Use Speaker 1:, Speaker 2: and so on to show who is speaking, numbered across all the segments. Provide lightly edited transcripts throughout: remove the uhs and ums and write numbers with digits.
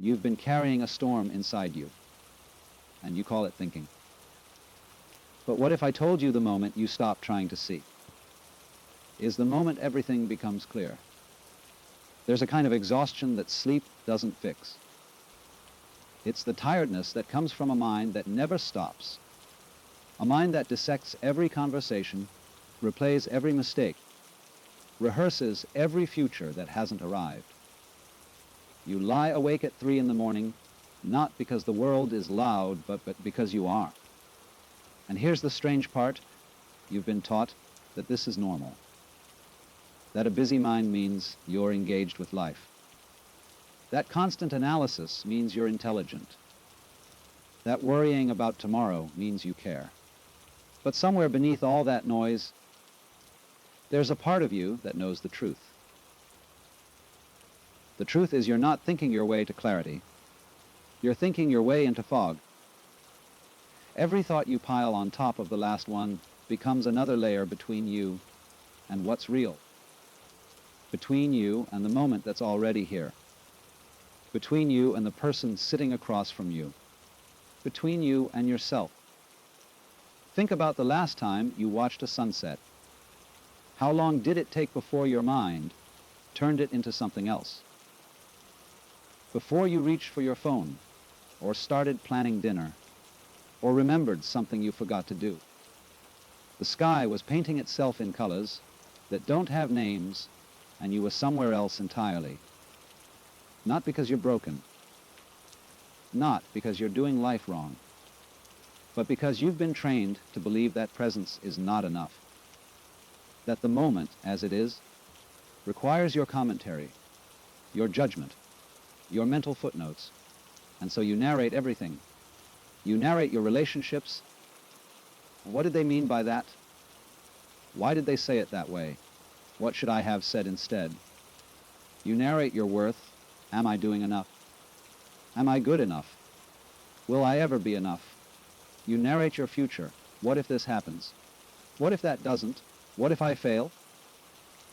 Speaker 1: You've been carrying a storm inside you, and you call it thinking. But what if I told you the moment you stop trying to see? Is the moment everything becomes clear. There's a kind of exhaustion that sleep doesn't fix. It's the tiredness that comes from a mind that never stops, a mind that dissects every conversation, replays every mistake, rehearses every future that hasn't arrived. You lie awake at 3 in the morning, not because the world is loud, but because you are. And here's the strange part. You've been taught that this is normal, that a busy mind means you're engaged with life. That constant analysis means you're intelligent. That worrying about tomorrow means you care. But somewhere beneath all that noise, there's a part of you that knows the truth. The truth is you're not thinking your way to clarity. You're thinking your way into fog. Every thought you pile on top of the last one becomes another layer between you and what's real. Between you and the moment that's already here. Between you and the person sitting across from you. Between you and yourself. Think about the last time you watched a sunset. How long did it take before your mind turned it into something else? Before you reached for your phone, or started planning dinner, or remembered something you forgot to do. The sky was painting itself in colors that don't have names, and you were somewhere else entirely. Not because you're broken, not because you're doing life wrong, but because you've been trained to believe that presence is not enough. That the moment, as it is, requires your commentary, your judgment, your mental footnotes, and so you narrate everything. You narrate your relationships. What did they mean by that? Why did they say it that way? What should I have said instead? You narrate your worth. Am I doing enough? Am I good enough? Will I ever be enough? You narrate your future. What if this happens? What if that doesn't? What if I fail?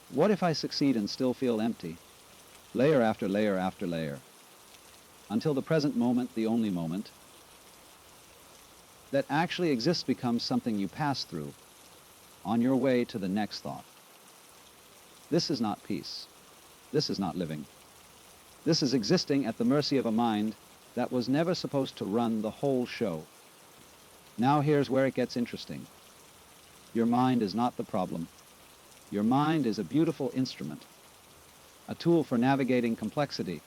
Speaker 1: What if I succeed and still feel empty? Layer after layer after layer. Until the present moment, the only moment, that actually exists becomes something you pass through on your way to the next thought. This is not peace. This is not living. This is existing at the mercy of a mind that was never supposed to run the whole show. Now here's where it gets interesting. Your mind is not the problem. Your mind is a beautiful instrument, a tool for navigating complexity,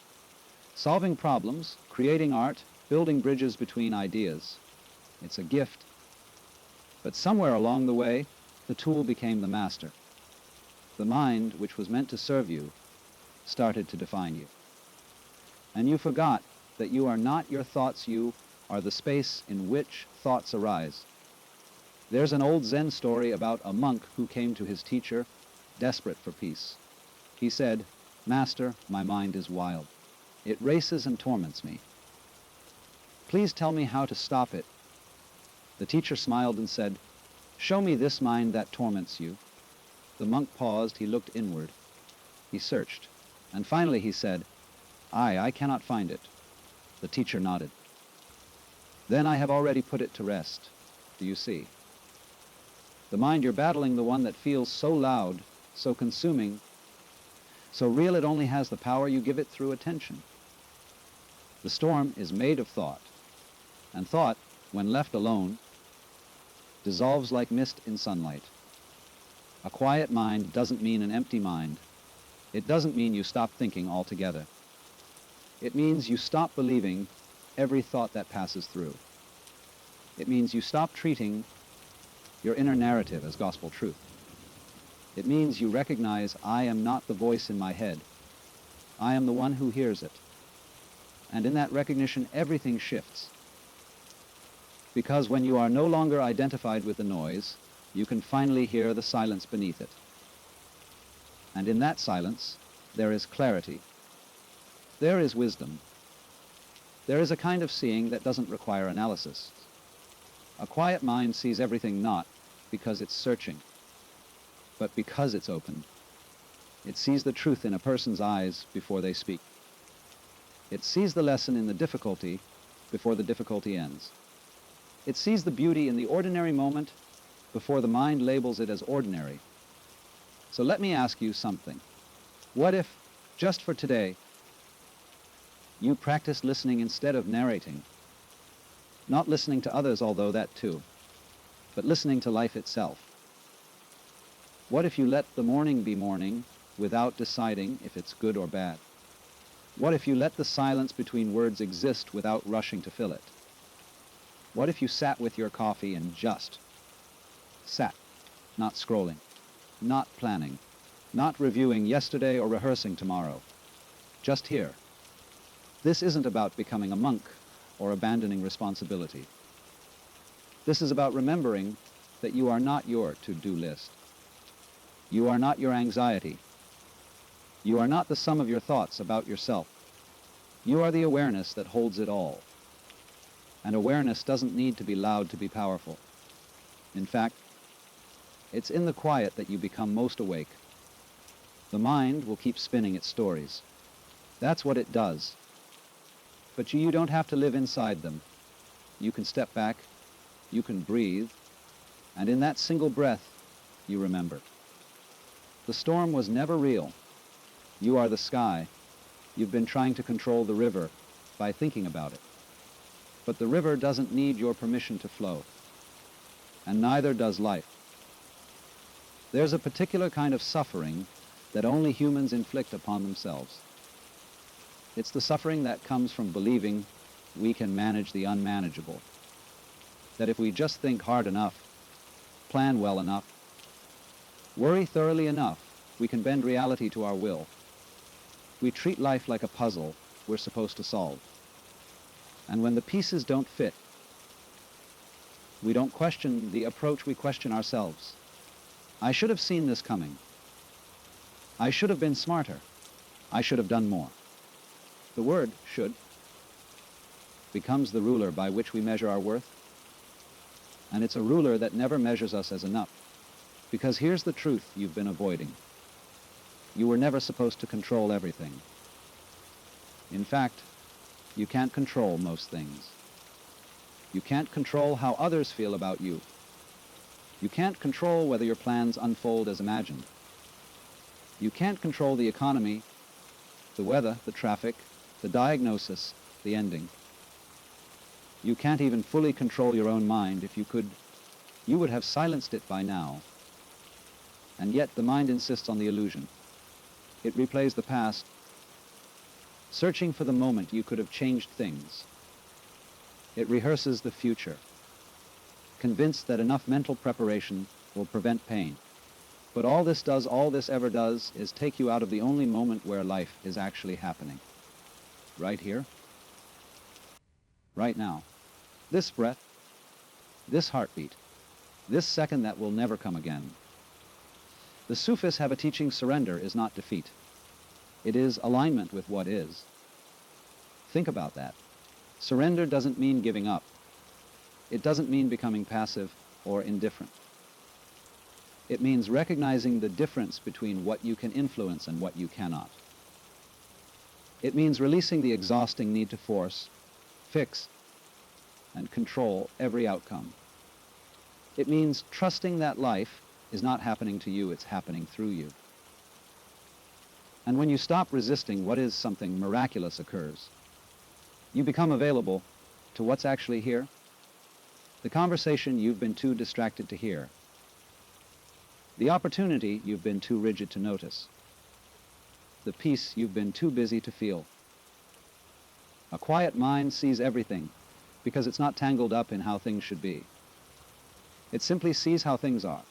Speaker 1: solving problems, creating art, building bridges between ideas. It's a gift. But somewhere along the way, the tool became the master. The mind, which was meant to serve you, started to define you. And you forgot that you are not your thoughts, you are the space in which thoughts arise. There's an old Zen story about a monk who came to his teacher, desperate for peace. He said, "Master, my mind is wild. It races and torments me. Please tell me how to stop it." The teacher smiled and said, "Show me this mind that torments you." The monk paused, he looked inward. He searched, and finally he said, I cannot find it." The teacher nodded. "Then I have already put it to rest. Do you see? The mind you're battling, the one that feels so loud, so consuming, so real it only has the power you give it through attention. The storm is made of thought, and thought, when left alone, dissolves like mist in sunlight. A quiet mind doesn't mean an empty mind. It doesn't mean you stop thinking altogether. It means you stop believing every thought that passes through. It means you stop treating your inner narrative as gospel truth. It means you recognize I am not the voice in my head. I am the one who hears it. And in that recognition, everything shifts. Because when you are no longer identified with the noise, you can finally hear the silence beneath it. And in that silence, there is clarity. There is wisdom. There is a kind of seeing that doesn't require analysis. A quiet mind sees everything not because it's searching, but because it's open. It sees the truth in a person's eyes before they speak. It sees the lesson in the difficulty before the difficulty ends. It sees the beauty in the ordinary moment before the mind labels it as ordinary. So let me ask you something. What if, just for today, you practiced listening instead of narrating? Not listening to others, although that too, but listening to life itself. What if you let the morning be morning without deciding if it's good or bad? What if you let the silence between words exist without rushing to fill it? What if you sat with your coffee and just sat, not scrolling, not planning, not reviewing yesterday or rehearsing tomorrow, just here? This isn't about becoming a monk or abandoning responsibility. This is about remembering that you are not your to-do list. You are not your anxiety. You are not the sum of your thoughts about yourself. You are the awareness that holds it all. And awareness doesn't need to be loud to be powerful. In fact, it's in the quiet that you become most awake. The mind will keep spinning its stories. That's what it does. But you don't have to live inside them. You can step back, you can breathe, and in that single breath, you remember. The storm was never real. You are the sky. You've been trying to control the river by thinking about it. But the river doesn't need your permission to flow, and neither does life. There's a particular kind of suffering that only humans inflict upon themselves. It's the suffering that comes from believing we can manage the unmanageable. That if we just think hard enough, plan well enough, worry thoroughly enough, we can bend reality to our will. We treat life like a puzzle we're supposed to solve. And when the pieces don't fit, we don't question the approach, we question ourselves. I should have seen this coming. I should have been smarter. I should have done more. The word should becomes the ruler by which we measure our worth. And it's a ruler that never measures us as enough. Because here's the truth you've been avoiding. You were never supposed to control everything. In fact, you can't control most things. You can't control how others feel about you. You can't control whether your plans unfold as imagined. You can't control the economy, the weather, the traffic, the diagnosis, the ending. You can't even fully control your own mind. If you could, you would have silenced it by now. And yet the mind insists on the illusion. It replays the past, searching for the moment you could have changed things. It rehearses the future, convinced that enough mental preparation will prevent pain. But all this ever does, is take you out of the only moment where life is actually happening. Right here, right now. This breath, this heartbeat, this second that will never come again. The Sufis have a teaching: surrender is not defeat. It is alignment with what is. Think about that. Surrender doesn't mean giving up. It doesn't mean becoming passive or indifferent. It means recognizing the difference between what you can influence and what you cannot. It means releasing the exhausting need to force, fix, and control every outcome. It means trusting that life is not happening to you, it's happening through you. And when you stop resisting what is, something miraculous occurs. You become available to what's actually here, the conversation you've been too distracted to hear, the opportunity you've been too rigid to notice, the peace you've been too busy to feel. A quiet mind sees everything because it's not tangled up in how things should be. It simply sees how things are.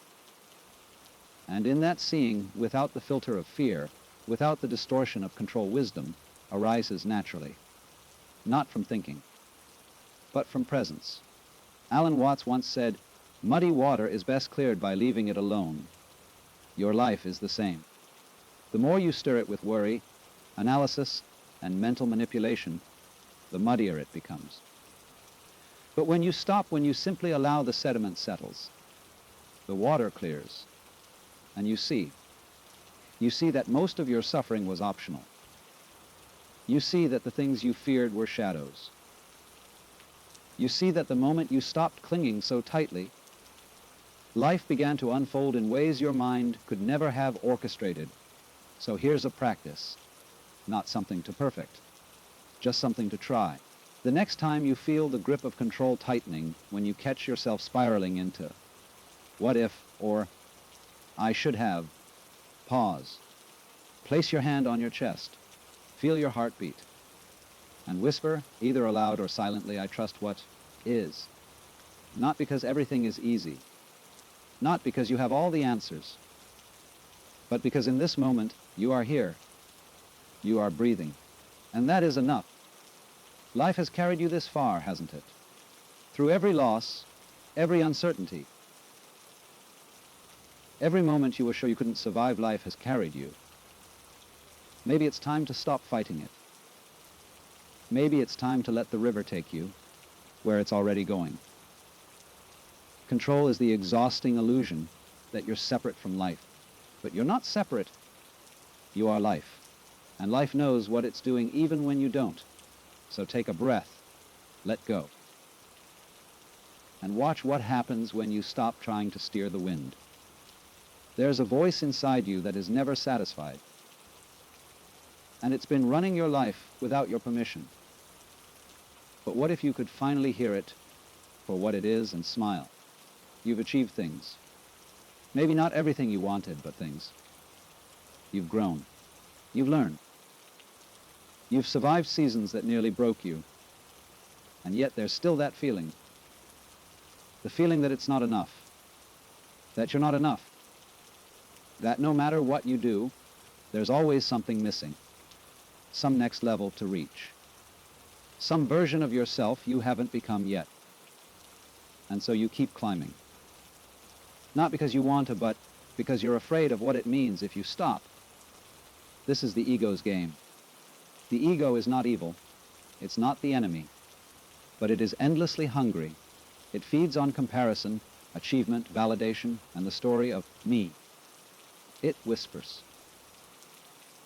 Speaker 1: And in that seeing, without the filter of fear, without the distortion of control, wisdom arises naturally. Not from thinking, but from presence. Alan Watts once said, "Muddy water is best cleared by leaving it alone." Your life is the same. The more you stir it with worry, analysis, and mental manipulation, the muddier it becomes. But when you stop, when you simply allow the sediment settles, the water clears, and you see that most of your suffering was optional. You see that the things you feared were shadows. You see that the moment you stopped clinging so tightly, life began to unfold in ways your mind could never have orchestrated. So here's a practice, not something to perfect, just something to try. The next time you feel the grip of control tightening, when you catch yourself spiraling into what if or I should have, pause. Place your hand on your chest. Feel your heartbeat. And whisper, either aloud or silently, I trust what is. Not because everything is easy. Not because you have all the answers. But because in this moment, you are here. You are breathing. And that is enough. Life has carried you this far, hasn't it? Through every loss, every uncertainty. Every moment you were sure you couldn't survive life has carried you. Maybe it's time to stop fighting it. Maybe it's time to let the river take you where it's already going. Control is the exhausting illusion that you're separate from life. But you're not separate. You are life. And life knows what it's doing even when you don't. So take a breath. Let go. And watch what happens when you stop trying to steer the wind. There's a voice inside you that is never satisfied. And it's been running your life without your permission. But what if you could finally hear it for what it is and smile? You've achieved things. Maybe not everything you wanted, but things. You've grown. You've learned. You've survived seasons that nearly broke you. And yet there's still that feeling. The feeling that it's not enough. That you're not enough. That no matter what you do, there's always something missing. Some next level to reach. Some version of yourself you haven't become yet. And so you keep climbing. Not because you want to, but because you're afraid of what it means if you stop. This is the ego's game. The ego is not evil. It's not the enemy. But it is endlessly hungry. It feeds on comparison, achievement, validation, and the story of me. It whispers.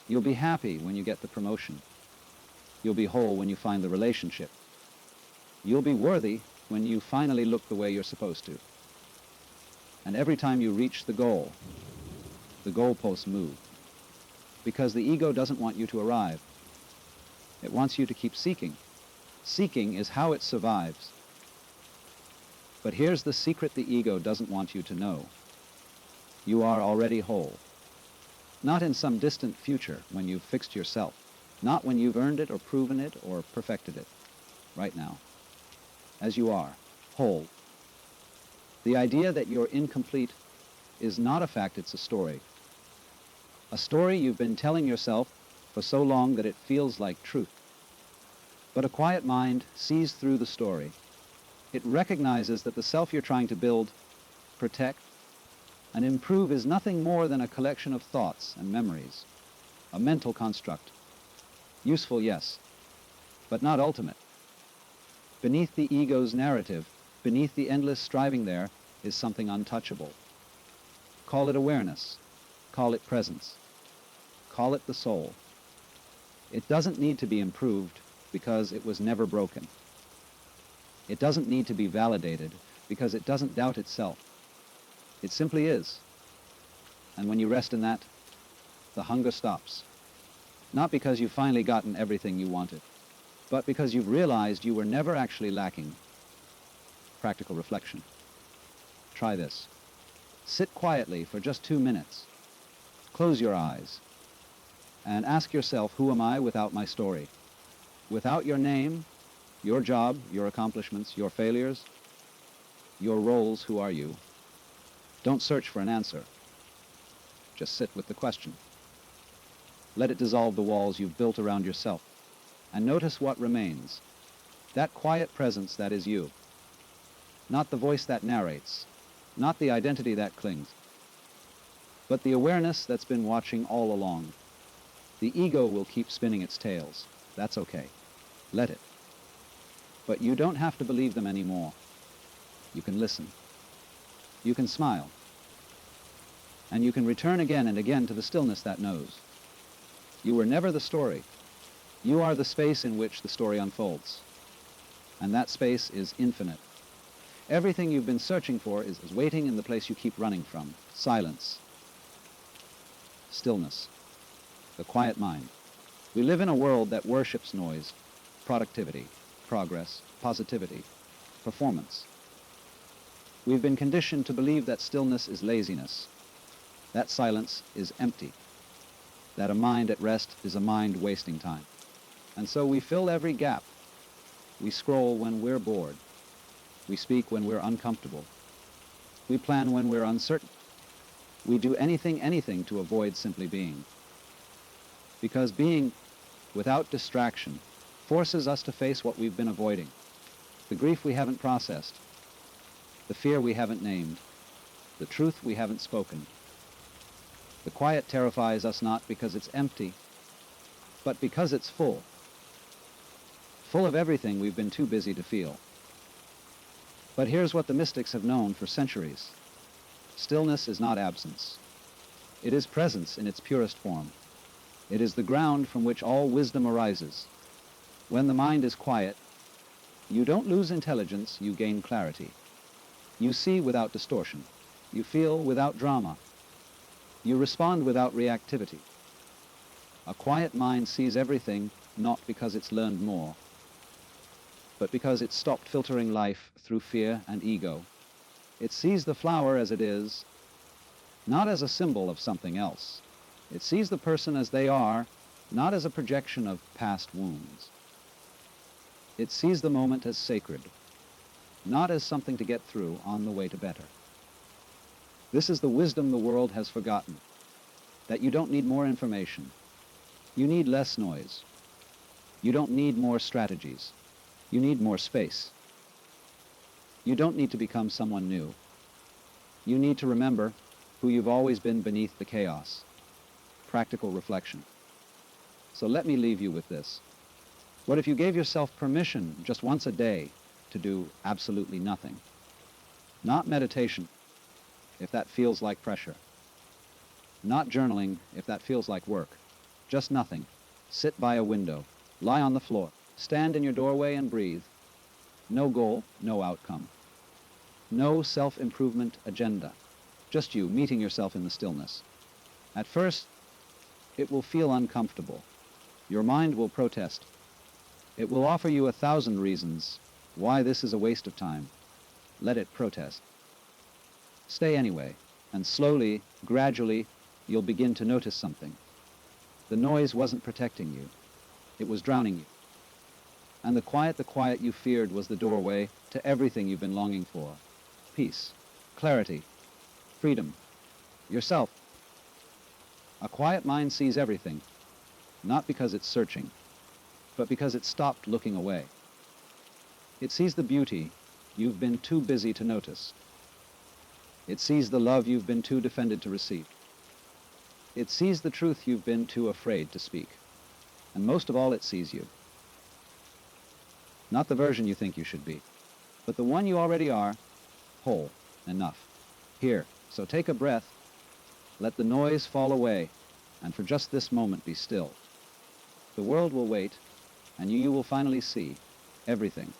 Speaker 1: You'll be happy when you get the promotion. You'll be whole when you find the relationship. You'll be worthy when you finally look the way you're supposed to. And every time you reach the goalposts move. Because the ego doesn't want you to arrive. It wants you to keep seeking. Seeking is how it survives. But here's the secret the ego doesn't want you to know. You are already whole. Not in some distant future when you've fixed yourself. Not when you've earned it or proven it or perfected it. Right now. As you are. Whole. The idea that you're incomplete is not a fact, it's a story. A story you've been telling yourself for so long that it feels like truth. But a quiet mind sees through the story. It recognizes that the self you're trying to build, protect, and improve is nothing more than a collection of thoughts and memories, a mental construct. Useful, yes, but not ultimate. Beneath the ego's narrative, beneath the endless striving there, is something untouchable. Call it awareness. Call it presence. Call it the soul. It doesn't need to be improved because it was never broken. It doesn't need to be validated because it doesn't doubt itself. It simply is. And when you rest in that, the hunger stops. Not because you've finally gotten everything you wanted, but because you've realized you were never actually lacking. Practical reflection. Try this. Sit quietly for just 2 minutes. Close your eyes. And ask yourself, who am I without my story? Without your name, your job, your accomplishments, your failures, your roles, who are you? Don't search for an answer. Just sit with the question. Let it dissolve the walls you've built around yourself. And notice what remains. That quiet presence that is you. Not the voice that narrates. Not the identity that clings. But the awareness that's been watching all along. The ego will keep spinning its tales. That's okay. Let it. But you don't have to believe them anymore. You can listen. You can smile. And you can return again and again to the stillness that knows. You were never the story. You are the space in which the story unfolds, and that space is infinite. Everything you've been searching for is waiting in the place you keep running from. Silence, stillness, the quiet mind. We live in a world that worships noise, productivity, progress, positivity, performance. We've been conditioned to believe that stillness is laziness, that silence is empty, that a mind at rest is a mind wasting time. And so we fill every gap. We scroll when we're bored. We speak when we're uncomfortable. We plan when we're uncertain. We do anything to avoid simply being. Because being without distraction forces us to face what we've been avoiding, the grief we haven't processed, the fear we haven't named, the truth we haven't spoken. The quiet terrifies us not because it's empty, but because it's full. Full of everything we've been too busy to feel. But here's what the mystics have known for centuries. Stillness is not absence. It is presence in its purest form. It is the ground from which all wisdom arises. When the mind is quiet, you don't lose intelligence, you gain clarity. You see without distortion. You feel without drama. You respond without reactivity. A quiet mind sees everything not because it's learned more, but because it's stopped filtering life through fear and ego. It sees the flower as it is, not as a symbol of something else. It sees the person as they are, not as a projection of past wounds. It sees the moment as sacred, not as something to get through on the way to better. This is the wisdom the world has forgotten, that you don't need more information. You need less noise. You don't need more strategies. You need more space. You don't need to become someone new. You need to remember who you've always been beneath the chaos. Practical reflection. So let me leave you with this. What if you gave yourself permission just once a day to do absolutely nothing? Not meditation, if that feels like pressure. Not journaling, if that feels like work. Just nothing. Sit by a window. Lie on the floor. Stand in your doorway and breathe. No goal, no outcome. No self-improvement agenda. Just you meeting yourself in the stillness. At first, it will feel uncomfortable. Your mind will protest. It will offer you 1,000 reasons why this is a waste of time. Let it protest. Stay anyway, and slowly, gradually, you'll begin to notice something. The noise wasn't protecting you. It was drowning you. And the quiet you feared was the doorway to everything you've been longing for. Peace, clarity, freedom, yourself. A quiet mind sees everything, not because it's searching, but because it's stopped looking away. It sees the beauty you've been too busy to notice. It sees the love you've been too defended to receive. It sees the truth you've been too afraid to speak. And most of all, it sees you. Not the version you think you should be, but the one you already are, whole, enough. Here, so take a breath, let the noise fall away, and for just this moment be still. The world will wait, and you will finally see everything.